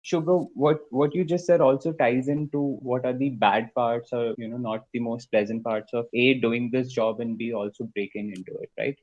Sugar, what you just said also ties into what are the bad parts or not the most pleasant parts of A, doing this job, and B, also breaking into it, right?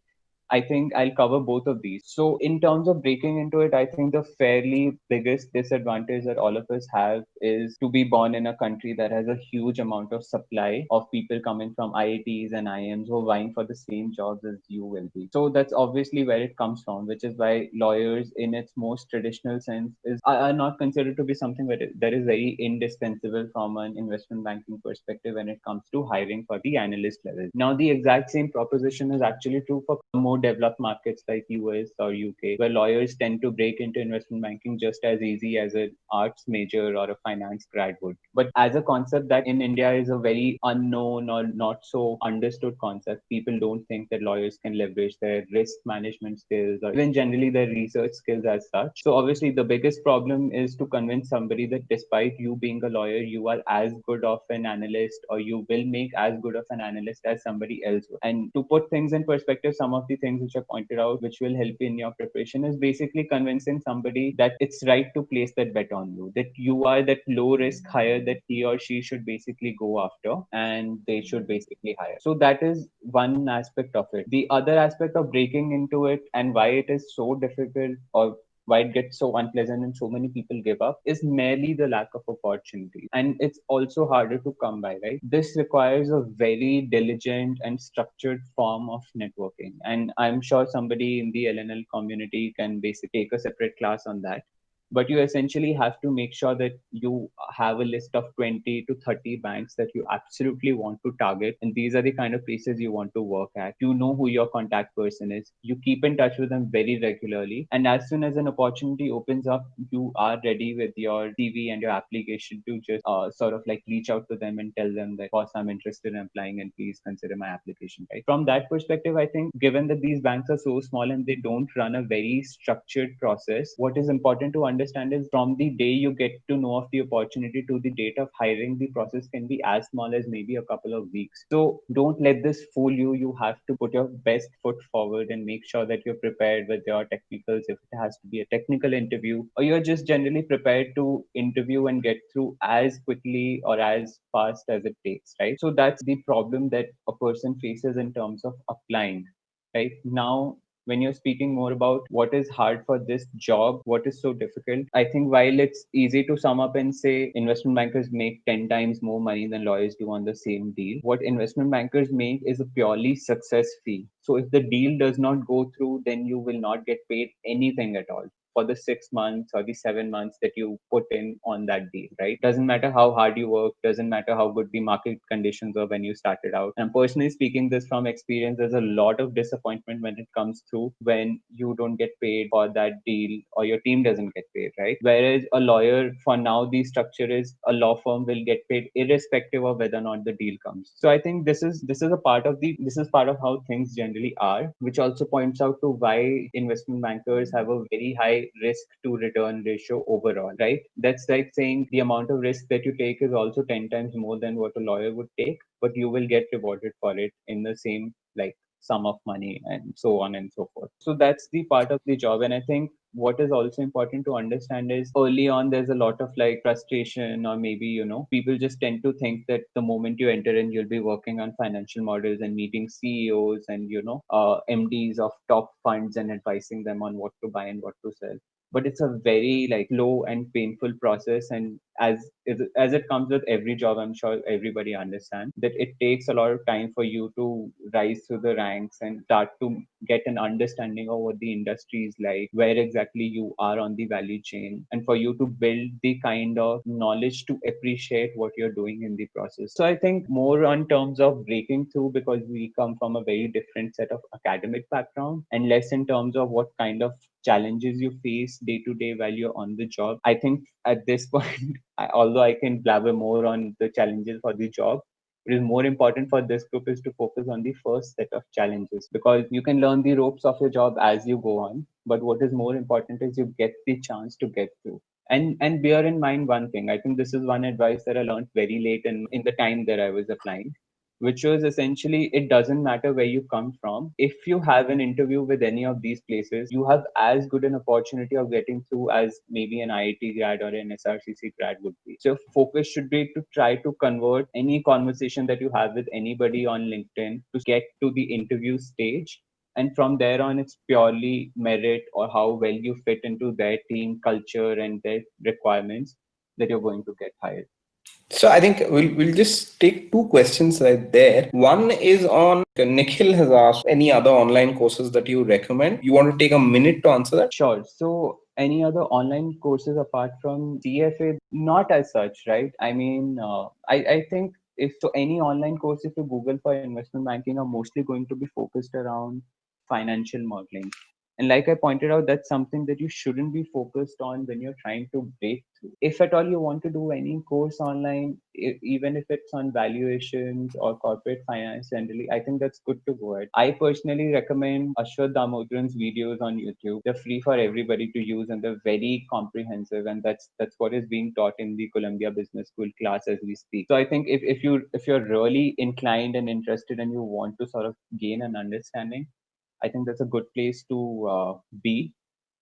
I think I'll cover both of these. So, in terms of breaking into it, I think the fairly biggest disadvantage that all of us have is to be born in a country that has a huge amount of supply of people coming from IITs and IIMs who are vying for the same jobs as you will be. So, that's obviously where it comes from, which is why lawyers, in its most traditional sense, are not considered to be something that is very indispensable from an investment banking perspective when it comes to hiring for the analyst level. Now, the exact same proposition is actually true for more developed markets like US or UK, where lawyers tend to break into investment banking just as easy as an arts major or a finance grad would. But as a concept that in India is a very unknown or not so understood concept, people don't think that lawyers can leverage their risk management skills or even generally their research skills as such. So obviously the biggest problem is to convince somebody that despite you being a lawyer, you are as good of an analyst or you will make as good of an analyst as somebody else would. And to put things in perspective, some of the things which I pointed out, which will help you in your preparation, is basically convincing somebody that it's right to place that bet on you, that you are that low risk hire that he or she should basically go after and they should basically hire. So that is one aspect of it. The other aspect of breaking into it and why it is so difficult or why it gets so unpleasant and so many people give up is merely the lack of opportunity. And it's also harder to come by, right? This requires a very diligent and structured form of networking. And I'm sure somebody in the LNL community can basically take a separate class on that, but you essentially have to make sure that you have a list of 20 to 30 banks that you absolutely want to target, and these are the kind of places you want to work at. You know who your contact person is, you keep in touch with them very regularly, and as soon as an opportunity opens up, you are ready with your CV and your application to just sort of like reach out to them and tell them that, boss, I'm interested in applying and please consider my application. Right, from that perspective, I think given that these banks are so small and they don't run a very structured process, what is important to understand is from the day you get to know of the opportunity to the date of hiring, the process can be as small as maybe a couple of weeks. So don't let this fool you. You have to put your best foot forward and make sure that you're prepared with your technicals if it has to be a technical interview, or you're just generally prepared to interview and get through as quickly or as fast as it takes, right? So that's the problem that a person faces in terms of applying. Right now, when you're speaking more about what is hard for this job, what is so difficult, I think while it's easy to sum up and say investment bankers make 10 times more money than lawyers do on the same deal, what investment bankers make is a purely success fee. So if the deal does not go through, then you will not get paid anything at all for the 6 months or the 7 months that you put in on that deal, right? Doesn't matter how hard you work, doesn't matter how good the market conditions are when you started out. And personally speaking, this from experience, there's a lot of disappointment when it comes through when you don't get paid for that deal or your team doesn't get paid, right? Whereas a lawyer, for now, the structure is a law firm will get paid irrespective of whether or not the deal comes. So I think this is a part of the this is part of how things generally are, which also points out to why investment bankers have a very high risk to return ratio overall, right? That's like saying the amount of risk that you take is also 10 times more than what a lawyer would take, but you will get rewarded for it in the same like sum of money and so on and so forth. So that's the part of the job. And I think what is also important to understand is early on there's a lot of like frustration, or maybe people just tend to think that the moment you enter in, you'll be working on financial models and meeting CEOs and MDs of top funds and advising them on what to buy and what to sell. But it's a very like slow and painful process, and as it comes with every job, I'm sure everybody understands that it takes a lot of time for you to rise through the ranks and start to get an understanding of what the industry is like, where exactly you are on the value chain, and for you to build the kind of knowledge to appreciate what you're doing in the process. So I think more on terms of breaking through, because we come from a very different set of academic background, and less in terms of what kind of challenges you face day to day while you're on the job. I think at this point, although I can blabber more on the challenges for the job, it is more important for this group is to focus on the first set of challenges, because you can learn the ropes of your job as you go on. But what is more important is you get the chance to get through. And bear in mind one thing. I think this is one advice that I learned very late in the time that I was applying. which was essentially it doesn't matter where you come from. If you have an interview with any of these places, you have as good an opportunity of getting through as maybe an IIT grad or an SRCC grad would be. So focus should be to try to convert any conversation that you have with anybody on LinkedIn to get to the interview stage. And from there on, it's purely merit or how well you fit into their team culture and their requirements that you're going to get hired. So I think we'll just take two questions right there. One is on Nikhil has asked any other online courses that you recommend. You want to take a minute to answer that? Sure. So, any other online courses apart from CFA? Not as such, right? I mean, I think if so, any online course, if you Google for investment banking, are mostly going to be focused around financial modeling. And like I pointed out, that's something that you shouldn't be focused on when you're trying to break through. If at all you want to do any course online, even if it's on valuations or corporate finance generally, I think that's good to go ahead. I personally recommend Ashwath Damodaran's videos on YouTube. They're free for everybody to use and they're very comprehensive, and that's what is being taught in the Columbia Business School class as we speak. So I think if you're really inclined and interested and you want to sort of gain an understanding, I think that's a good place to be.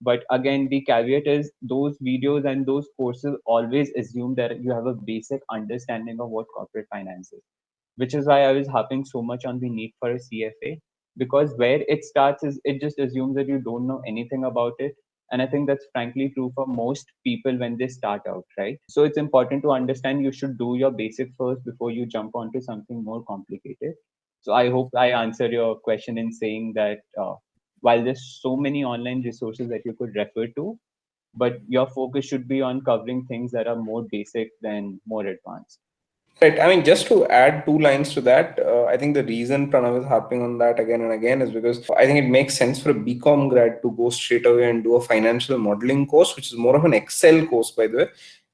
But again, the caveat is those videos and those courses always assume that you have a basic understanding of what corporate finance is, which is why I was harping so much on the need for a CFA, because where it starts is it just assumes that you don't know anything about it. And I think that's frankly true for most people when they start out, right? So it's important to understand you should do your basic first before you jump onto something more complicated. So I hope I answered your question in saying that while there's so many online resources that you could refer to, but your focus should be on covering things that are more basic than more advanced. Right. I mean, just to add two lines to that, I think the reason Pranav is harping on that again and again is because I think it makes sense for a BCom grad to go straight away and do a financial modeling course, which is more of an Excel course, by the way,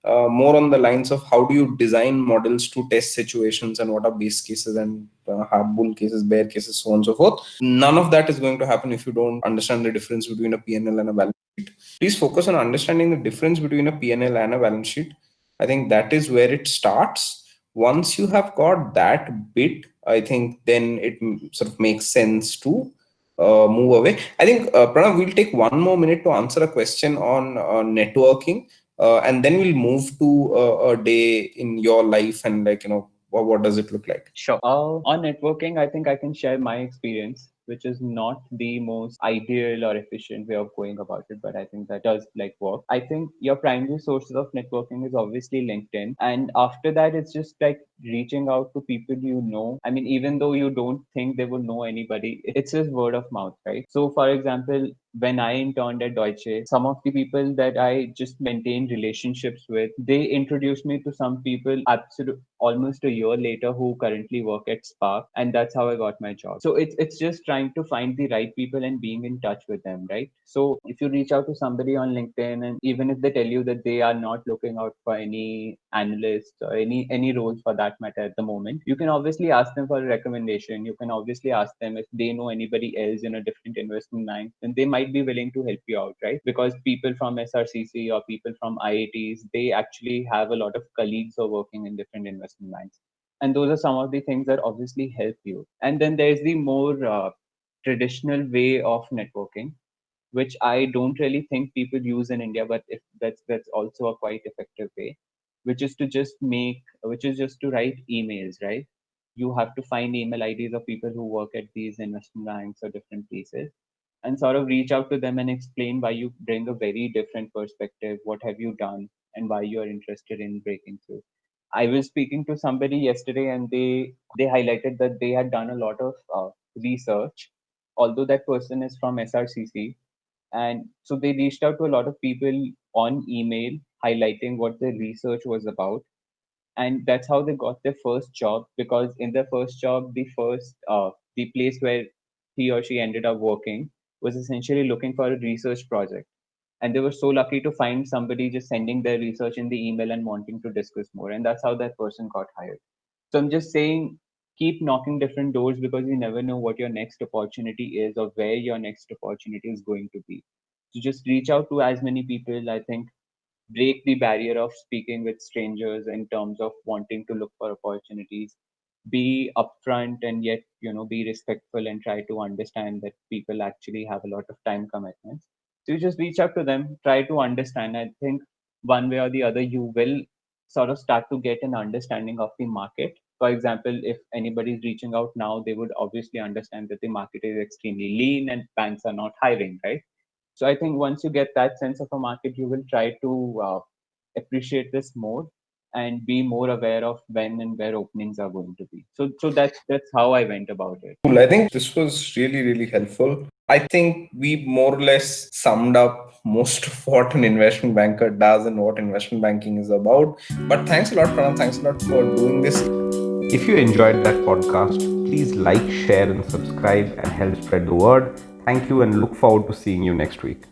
more on the lines of how do you design models to test situations and what are base cases and have bull cases, bear cases, so on and so forth. None of that is going to happen if you don't understand the difference between a P&L and a balance sheet. Please focus on understanding the difference between a P&L and a balance sheet. I think that is where it starts. Once you have got that bit, I think then it sort of makes sense to move away. I think, Pranav, we'll take one more minute to answer a question on networking, and then we'll move to a day in your life and, like, what does it look like? Sure. On networking, I think I can share my experience, which is not the most ideal or efficient way of going about it, but I think that does like work. I think your primary sources of networking is obviously LinkedIn. And after that, it's just like reaching out to people you know. I mean, even though you don't think they will know anybody, it's just word of mouth, right? So, for example, when I interned at Deutsche, some of the people that I just maintained relationships with, they introduced me to some people absolute almost a year later who currently work at Spark, and that's how I got my job. So it's just trying to find the right people and being in touch with them, right? So if you reach out to somebody on LinkedIn, and even if they tell you that they are not looking out for any analysts or any roles for that matter at the moment, you can obviously ask them for a recommendation. You can obviously ask them if they know anybody else in a different investment bank, then they might be willing to help you out, right? Because people from SRCC or people from IITs, they actually have a lot of colleagues who are working in different investment banks, and those are some of the things that obviously help you. And then there's the more traditional way of networking, which I don't really think people use in India, but if that's also a quite effective way, which is just to write emails, right? You have to find email IDs of people who work at these investment banks or different places, and sort of reach out to them and explain why you bring a very different perspective, what have you done, and why you are interested in breaking through. I was speaking to somebody yesterday, and they highlighted that they had done a lot of research, although that person is from SRCC, and so they reached out to a lot of people on email highlighting what their research was about. And that's how they got their first job, because in their first job, the place where he or she ended up working was essentially looking for a research project, and they were so lucky to find somebody just sending their research in the email and wanting to discuss more, and that's how that person got hired. So I'm just saying, keep knocking different doors, because you never know what your next opportunity is or where your next opportunity is going to be. So just reach out to as many people. I think break the barrier of speaking with strangers in terms of wanting to look for opportunities. be upfront and yet be respectful and try to understand that people actually have a lot of time commitments. So you just reach out to them, try to understand. I think one way or the other you will sort of start to get an understanding of the market. For example, if anybody's reaching out now, they would obviously understand that the market is extremely lean and banks are not hiring, right? So I think once you get that sense of a market, you will try to appreciate this more and be more aware of when and where openings are going to be. So that's how I went about it. Cool. I think this was really, really helpful. I think we more or less summed up most of what an investment banker does and what investment banking is about. But thanks a lot, Pranav. Thanks a lot for doing this. If you enjoyed that podcast, please like, share, and subscribe and help spread the word. Thank you and look forward to seeing you next week.